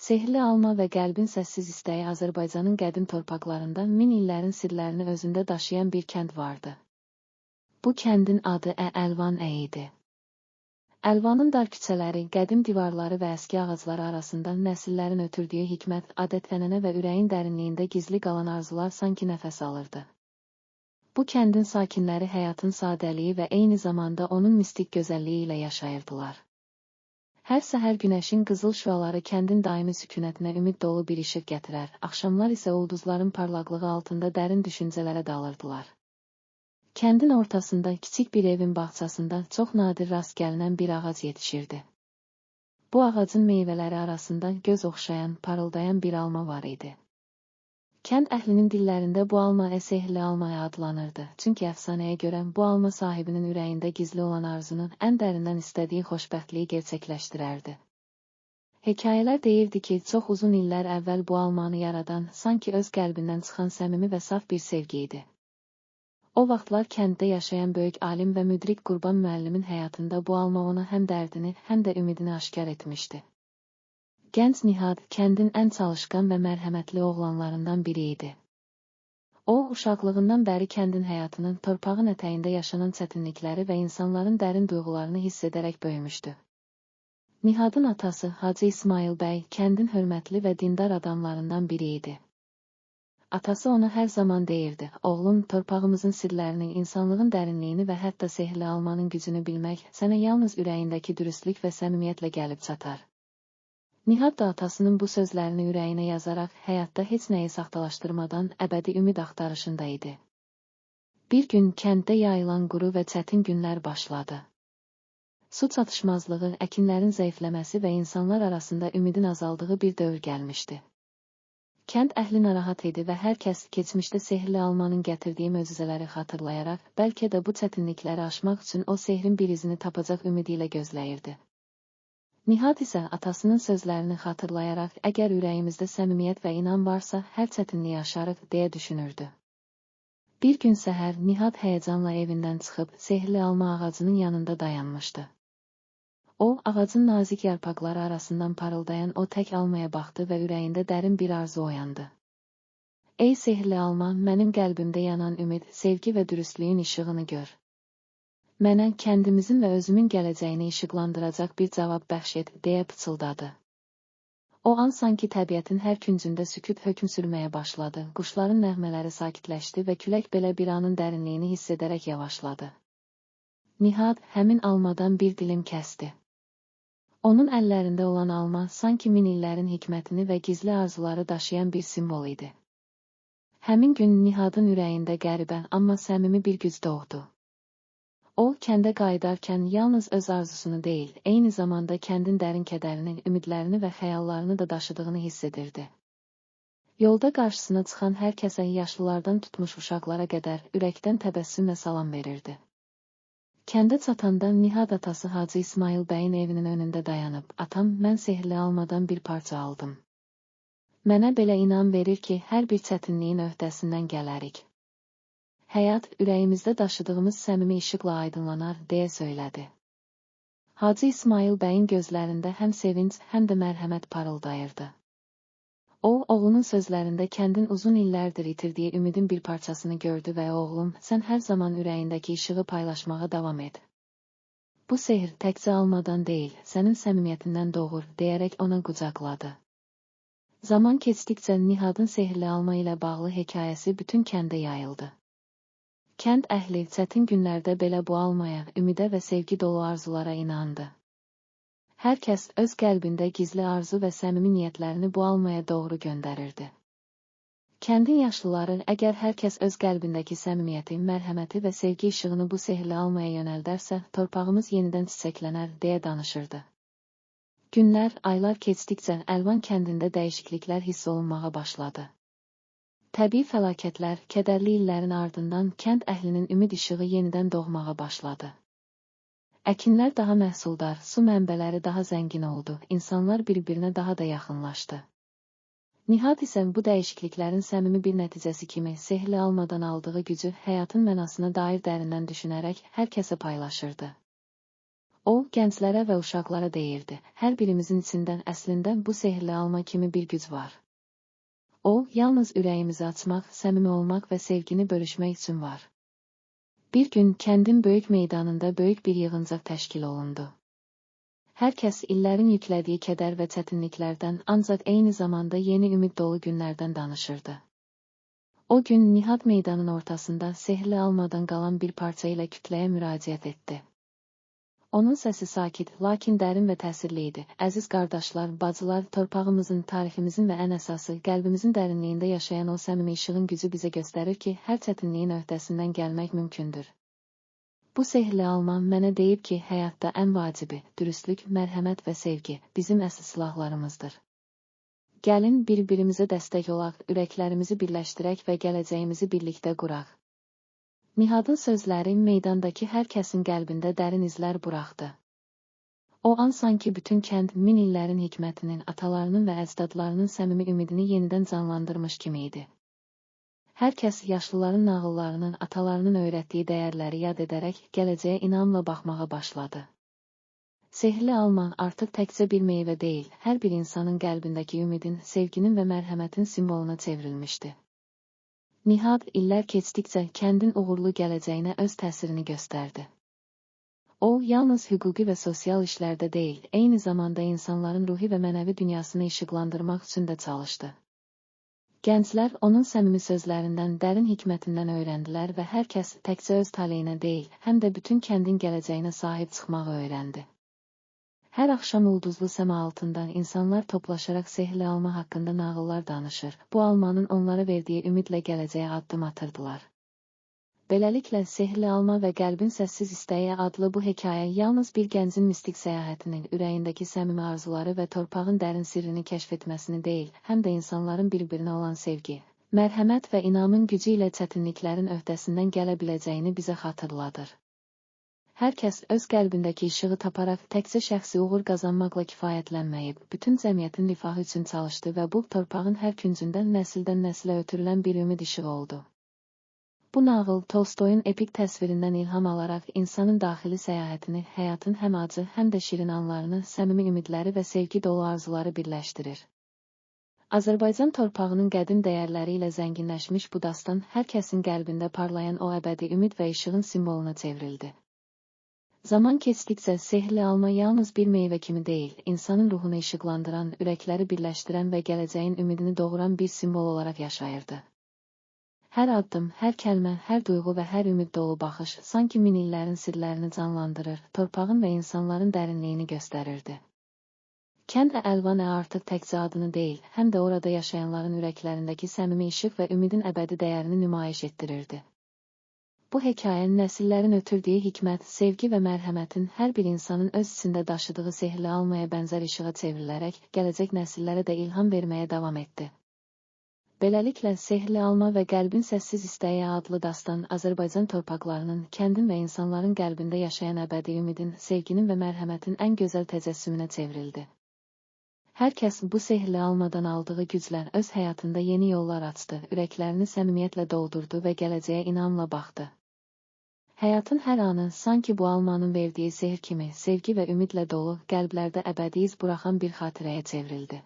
Sehrli alma və qəlbin səssiz istəyi Azərbaycanın qədim torpaqlarında min illərin sirlərini özündə daşıyan bir kənd vardı. Bu kəndin adı Əlvan idi. Əlvanın dar küçələri, qədim divarları və əski ağacları arasında nəsillərin ötürdüyü hikmət, adət-ənənə və ürəyin dərinliyində gizli qalan arzular sanki nəfəs alırdı. Bu kəndin sakinləri həyatın sadəliyi və eyni zamanda onun mistik gözəlliyi ilə yaşayırdılar. Hər səhər günəşin qızıl şüaları kəndin daimi sükunətinə ümid dolu bir işıq gətirər, axşamlar isə ulduzların parlaqlığı altında dərin düşüncələrə dalırdılar. Kəndin ortasında, kiçik bir evin bağçasında çox nadir rast gəlinən bir ağac yetişirdi. Bu ağacın meyvələri arasında göz oxşayan, parıldayan bir alma var idi. Kənd əhlinin dillərində bu alma sehrli alma adlanırdı, çünki əfsanəyə görə bu alma sahibinin ürəyində gizli olan arzunun ən dərindən istədiyi xoşbəxtliyi gerçəkləşdirərdi. Hekayələr deyirdi ki, çox uzun illər əvvəl bu almanı yaradan sanki öz qəlbindən çıxan səmimi və saf bir sevgi idi. O vaxtlar kənddə yaşayan böyük alim və müdrik Qurban müəllimin həyatında bu alma ona həm dərdini, həm də ümidini aşkar etmişdi. Gənc Nihad, kəndin ən çalışqan və mərhəmətli oğlanlarından biri idi. O, uşaqlığından bəri kəndin həyatının, torpağın ətəyində yaşanan çətinlikləri və insanların dərin duyğularını hiss edərək böyümüşdü. Nihadın atası, Hacı İsmail bəy, kəndin hörmətli və dindar adamlarından biri idi. Atası ona hər zaman deyirdi, oğlum, torpağımızın sirlərini, insanlığın dərinliyini və hətta sehrli almanın gücünü bilmək sənə yalnız ürəyindəki dürüstlük və səmimiyyətlə gəlib çatar. Nihad da atasının bu sözlərini ürəyinə yazaraq, həyatda heç nəyi saxtalaşdırmadan əbədi ümid axtarışında idi. Bir gün kənddə yayılan quru və çətin günlər başladı. Su çatışmazlığı, əkinlərin zəifləməsi və insanlar arasında ümidin azaldığı bir dövr gəlmişdi. Kənd əhli narahat idi və hər kəs keçmişdə sehrli almanın gətirdiyi möcüzələri xatırlayaraq, bəlkə də bu çətinlikləri aşmaq üçün o sehrin bir izini tapacaq ümidi ilə gözləyirdi. Nihad isə atasının sözlərini xatırlayaraq, əgər ürəyimizdə səmimiyyət və inam varsa, hər çətinliyi aşarıq, deyə düşünürdü. Bir gün səhər Nihad həyəcanla evindən çıxıb, sehrli alma ağacının yanında dayanmışdı. O, ağacın nazik yarpaqları arasından parıldayan o tək almaya baxdı və ürəyində dərin bir arzu oyandı. Ey sehrli alma, mənim qəlbimdə yanan ümid, sevgi və dürüstlüyün işığını gör. Mənə kəndimizin və özümün gələcəyini işıqlandıracaq bir cavab bəxş et, deyə pıçıldadı. O an sanki təbiətin hər küncündə sükut hökm sürməyə başladı, quşların nəğmələri sakitləşdi və külək belə bir anın dərinliyini hiss edərək yavaşladı. Nihad həmin almadan bir dilim kəsdi. Onun əllərində olan alma sanki min illərin hikmətini və gizli arzuları daşıyan bir simvol idi. Həmin gün Nihadın ürəyində qəribə, amma səmimi bir güc doğdu. O, kəndə qayıdarkən yalnız öz arzusunu deyil, eyni zamanda kəndin dərin kədərini, ümidlərini və xəyallarını da daşıdığını hiss edirdi. Yolda qarşısına çıxan hər kəsə, yaşlılardan tutmuş uşaqlara qədər, ürəkdən təbəssümlə salam verirdi. Kəndə çatanda Nihad atası Hacı İsmail bəyin evinin önündə dayanıb, atam, mən sehrli almadan bir parça aldım. Mənə belə inam verir ki, hər bir çətinliyin öhdəsindən gələrik. Həyat, ürəyimizdə daşıdığımız səmimi işıqla aydınlanar, deyə söylədi. Hacı İsmail bəyin gözlərində həm sevinc, həm də mərhəmət parıldayırdı. O, oğlunun sözlərində kəndin uzun illərdir itirdiyi ümidin bir parçasını gördü və oğlum, sən hər zaman ürəyindəki işığı paylaşmağa davam et. Bu sehr təkcə almadan deyil, sənin səmimiyyətindən doğur, deyərək ona qucaqladı. Zaman keçdikcə Nihadın sehrli alma ilə bağlı hekayəsi bütün kəndə yayıldı. Kənd əhli çətin günlərdə belə bu almaya, ümidə və sevgi dolu arzulara inandı. Hər kəs öz qəlbində gizli arzu və səmimi niyyətlərini bu almaya doğru göndərirdi. Kəndin yaşlıları, əgər hər kəs öz qəlbindəki səmimiyyəti, mərhəməti və sevgi işığını bu sehrli almaya yönəldərsə, torpağımız yenidən çiçəklənər, deyə danışırdı. Günlər, aylar keçdikcə Əlvan kəndində dəyişikliklər hiss olunmağa başladı. Təbii fəlakətlər, kədərli illərin ardından kənd əhlinin ümid işığı yenidən doğmağa başladı. Əkinlər daha məhsuldar, su mənbələri daha zəngin oldu, insanlar bir-birinə daha da yaxınlaşdı. Nihad isə bu dəyişikliklərin səmimi bir nəticəsi kimi sehrli almadan aldığı gücü həyatın mənasına dair dərindən düşünərək hər kəsə paylaşırdı. O, gənclərə və uşaqlara deyirdi, hər birimizin içindən əslində bu sehrli alma kimi bir güc var. O, yalnız ürəyimizi açmaq, səmimi olmaq və sevgini bölüşmək üçün var. Bir gün kəndin böyük meydanında böyük bir yığıncaq təşkil olundu. Hər kəs illərin yüklədiyi kədər və çətinliklərdən, ancaq eyni zamanda yeni ümid dolu günlərdən danışırdı. O gün Nihat meydanın ortasında sehrli almadan qalan bir parça ilə kütləyə müraciət etdi. Onun səsi sakit, lakin dərin və təsirli idi. Əziz qardaşlar, bacılar, torpağımızın, tariximizin və ən əsası, qəlbimizin dərinliyində yaşayan o səmimi işığın gücü bizə göstərir ki, hər çətinliyin öhdəsindən gəlmək mümkündür. Bu sehrli alma mənə deyib ki, həyatda ən vacibi, dürüstlük, mərhəmət və sevgi bizim əsas silahlarımızdır. Gəlin bir-birimizə dəstək olaq, ürəklərimizi birləşdirək və gələcəyimizi birlikdə quraq. Nihadın sözləri meydandakı hər kəsin qəlbində dərin izlər buraxdı. O an sanki bütün kənd min illərin hikmətinin, atalarının və əcdadlarının səmimi ümidini yenidən canlandırmış kimi idi. Hər kəs yaşlıların nağıllarının, atalarının öyrətdiyi dəyərləri yad edərək gələcəyə inamla baxmağa başladı. Sehrli alma artıq təkcə bir meyvə deyil, hər bir insanın qəlbindəki ümidin, sevginin və mərhəmətin simvoluna çevrilmişdi. Nihad illər keçdikcə kəndin uğurlu gələcəyinə öz təsirini göstərdi. O, yalnız hüquqi və sosial işlərdə deyil, eyni zamanda insanların ruhi və mənəvi dünyasını işıqlandırmaq üçün də çalışdı. Gənclər onun səmimi sözlərindən, dərin hikmətindən öyrəndilər və hər kəs təkcə öz taleyinə deyil, həm də bütün kəndin gələcəyinə sahib çıxmağı öyrəndi. Hər axşam ulduzlu səma altından insanlar toplaşaraq sehrli alma haqqında nağıllar danışır. Bu almanın onlara verdiyi ümidlə gələcəyə addım atırdılar. Beləliklə, sehrli alma və qəlbin səssiz istəyi adlı bu hekayə yalnız bir gəncin mistik səyahətinin, ürəyindəki səmimi arzuları və torpağın dərin sirrini kəşf etməsini deyil, həm də insanların bir-birinə olan sevgi, mərhəmət və inamın gücü ilə çətinliklərin öhdəsindən gələ biləcəyini bizə xatırladır. Hər kəs öz qəlbindəki işığı taparaq təkcə şəxsi uğur qazanmaqla kifayətlənməyib, bütün cəmiyyətin rifahı üçün çalışdı və bu torpağın hər küncündən nəsildən nəsilə ötürülən bir ümid işığı oldu. Bu nağıl Tolstoyun epik təsvirindən ilham alaraq insanın daxili səyahətini, həyatın həm acı, həm də şirin anlarını, səmimi ümidləri və sevgi dolu arzuları birləşdirir. Azərbaycan torpağının qədim dəyərləri ilə zənginləşmiş bu dastan hər kəsin qəlbində parlayan o əbədi ümid və işığın simvoluna çevrildi. Zaman keçdikcə sehrli alma yalnız bir meyvə kimi deyil, insanın ruhunu işıqlandıran, ürəkləri birləşdirən və gələcəyin ümidini doğuran bir simvol olaraq yaşayırdı. Hər addım, hər kəlmə, hər duyğu və hər ümid dolu baxış sanki min illərin sirlərini canlandırır, torpağın və insanların dərinliyini göstərirdi. Kənd Əlvan artıq təkcə adını deyil, həm də orada yaşayanların ürəklərindəki səmimi işıq və ümidin əbədi dəyərini nümayiş etdirirdi. Bu hekayənin nəsillərin ötürdüyü hikmət, sevgi və mərhəmətin hər bir insanın öz içində daşıdığı sehrli almaya bənzər işığa çevrilərək, gələcək nəsillərə də ilham verməyə davam etdi. Beləliklə, sehrli alma və qəlbin səssiz istəyi adlı dastan Azərbaycan torpaqlarının, kəndin və insanların qəlbində yaşayan əbədi ümidin, sevginin və mərhəmətin ən gözəl təcəssümünə çevrildi. Hər kəs bu sehrli almadan aldığı güclə öz həyatında yeni yollar açdı, ürəklərini səmimiyyətlə doldurdu və gələcəyə inamla baxdı. Həyatın hər anı sanki bu almanın verdiyi sehr kimi sevgi və ümidlə dolu, qəlblərdə əbədi iz buraxan bir xatirəyə çevrildi.